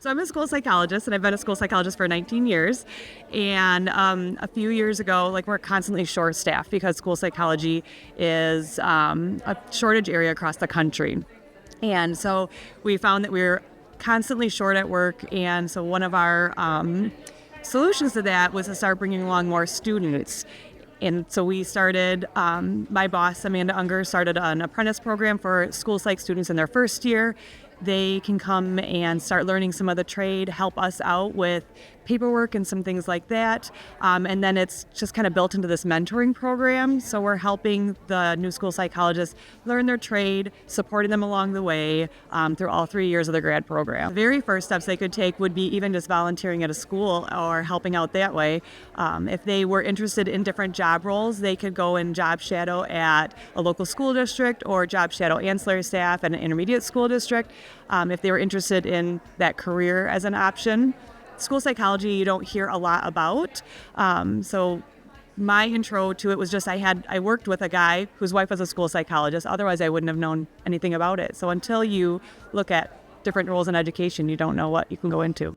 So I'm a school psychologist, and I've been a school psychologist for 19 years. And a few years ago, we're constantly short-staffed because school psychology is a shortage area across the country. And so we found that we were constantly short at work, and so one of our solutions to that was to start bringing along more students. And so we started, my boss, Amanda Unger, started an apprentice program for school psych students in their first year. They can come and start learning some of the trade, help us out with paperwork and some things like that. And then it's just kind of built into this mentoring program. So we're helping the new school psychologists learn their trade, supporting them along the way through all 3 years of the grad program. The very first steps they could take would be even just volunteering at a school or helping out that way. If they were interested in different job roles, they could go and job shadow at a local school district or job shadow ancillary staff at an intermediate school district if they were interested in that career as an option. School psychology you don't hear a lot about. So my intro to it was just I worked with a guy whose wife was a school psychologist. Otherwise, I wouldn't have known anything about it. So until you look at different roles in education, you don't know what you can go into.